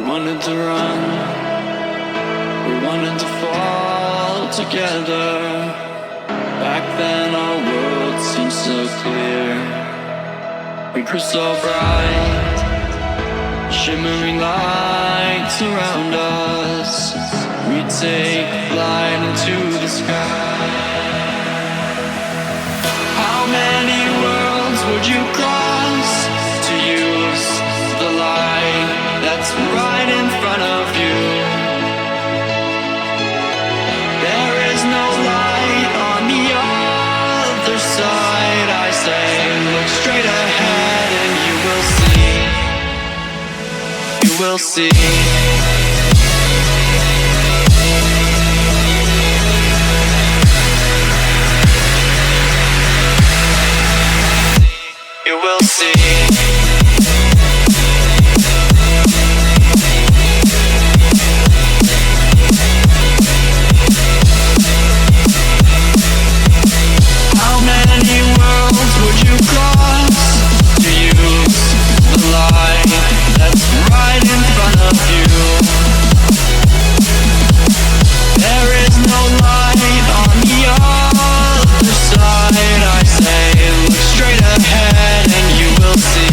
wanted to run, we wanted to fall together. Back then our world seemed so clear. We grew so bright, shimmering lights around us. We'd take flight into the sky. How many worlds would you cross to use the light that's right in front of you? There is no light on the other side. I say, look straight ahead and you will see. You will see. You will see. How many worlds would you cross to use the light that's right in front of you? There is no light on the other side. I say, look straight ahead and you will see.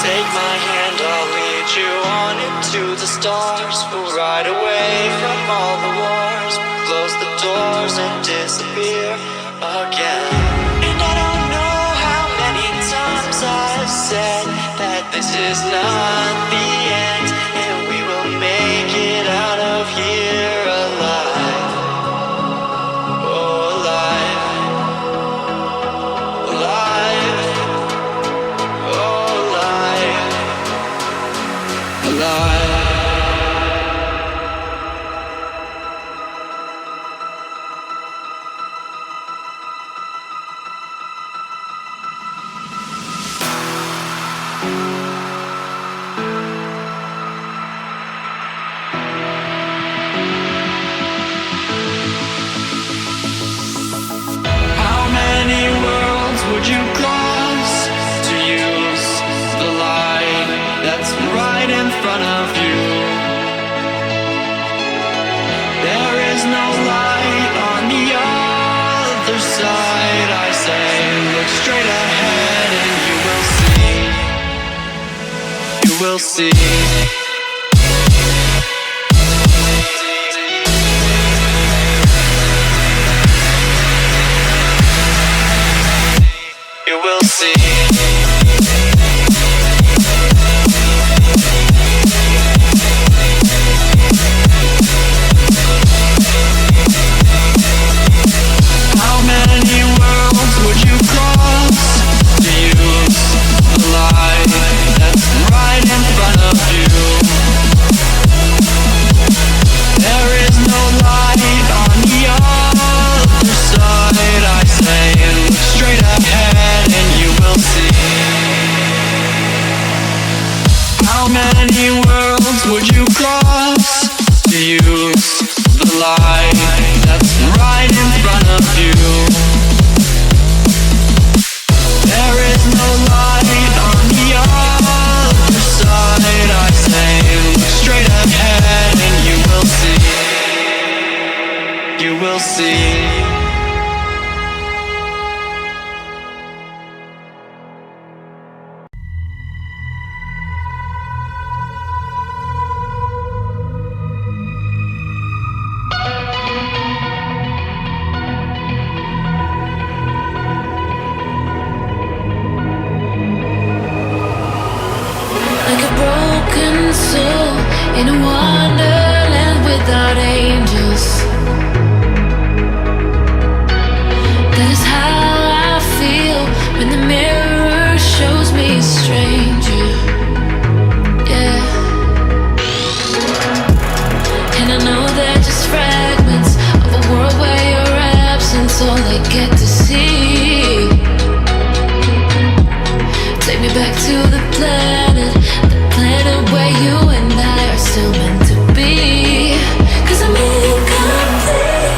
Take my hand, I'll lead you on into the stars. We'll ride away from all the wars, close the doors and disappear again. And I don't know how many times I've said that this is not the end, and we will make it out of here alive. Oh, alive. Alive. Oh, alive. Alive. How many worlds would you cross to use the light that's right in front of you? There is no light on the other side. I say, look straight ahead and you will see. You will see. You will see. How many worlds would you cross to use the light that's right in front of you? There is no light on the other side. I say, look straight ahead and you will see. How many worlds would you cross to use the light that's right in front of you? There is no light on the other side. I say, look straight ahead and you will see. You will see. Like a broken soul in a wonderland without angels. That is how I feel when the mirror shows me a stranger. Yeah. And I know they're just fragments of a world where you're at. the planet where you and I are still meant to be. 'Cause I'm incomplete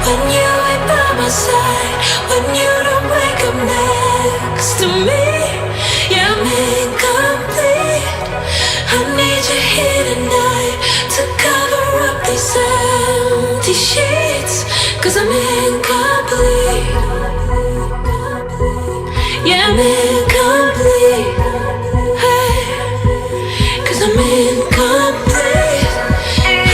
when you ain't by my side, when you don't wake up next to me. Yeah, I'm incomplete. I need you here tonight to cover up these empty sheets. 'Cause I'm incomplete. Yeah, I'm incomplete. Hey, 'cause I'm incomplete.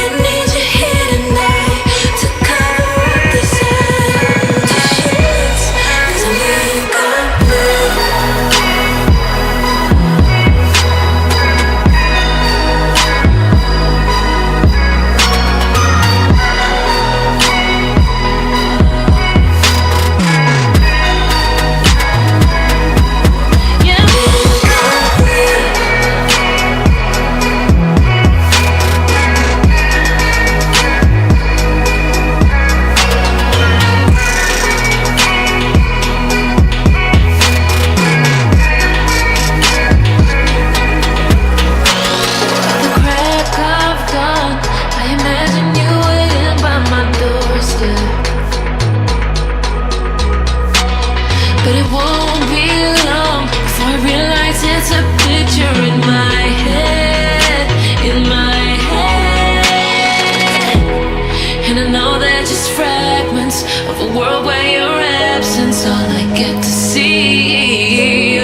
I need you here tonight to cover up these empty sheets. 'Cause I'm incomplete. But it won't be long before I realize it's a picture in my head, in my head. And I know they're just fragments of a world where your absence all I get to see.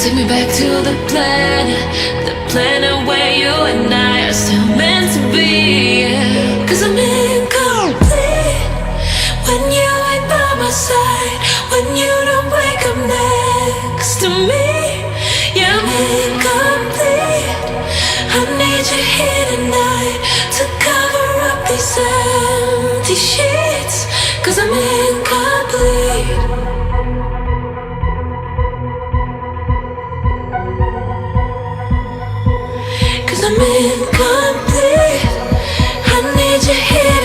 Take me back to the planet where you and I are still meant to be. 'Cause I'm incomplete when you ain't by my side, when you don't wake up next to me. Yeah, I'm incomplete. I need you here tonight to cover up these empty sheets. 'Cause I'm incomplete. I'm incomplete. I need you here.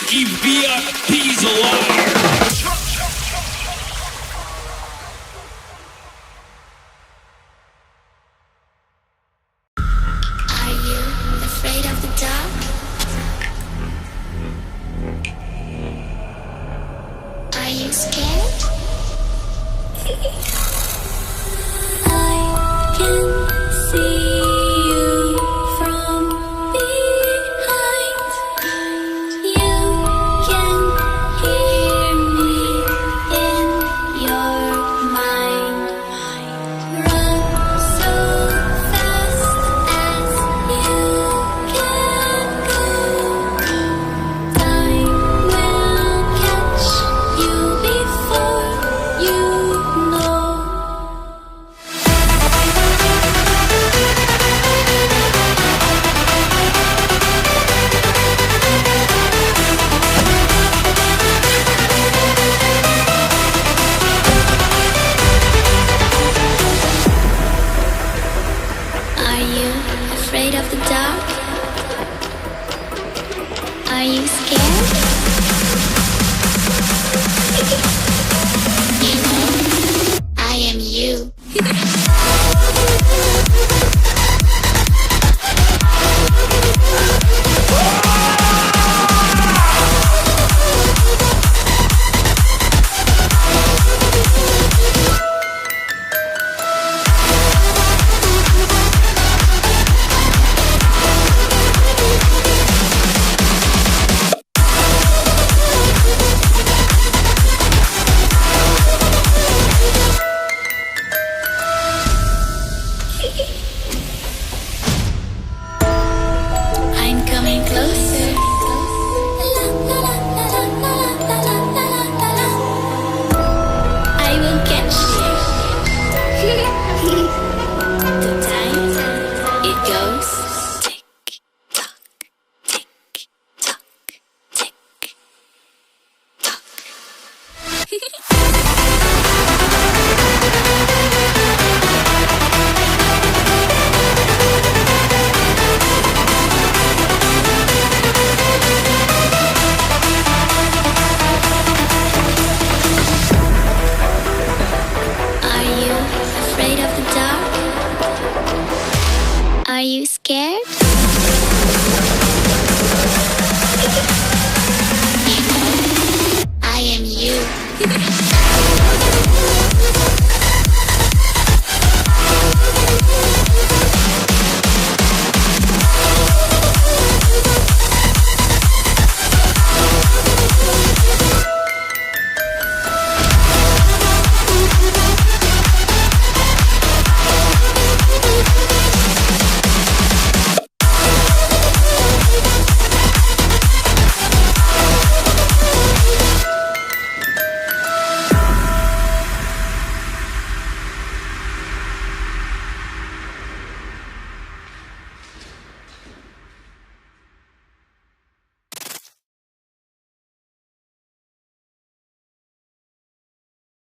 keep VIPs alive. Are you afraid of the dark? Are you scared? I can see you from behind. You can hear me in your mind. Run so fast as you can go. Time will catch you before you know. Are you afraid of the dark? Are you scared? You know, I am you. I'm coming closer. I will catch you. The time it goes tick tock, tick tock, tick tock.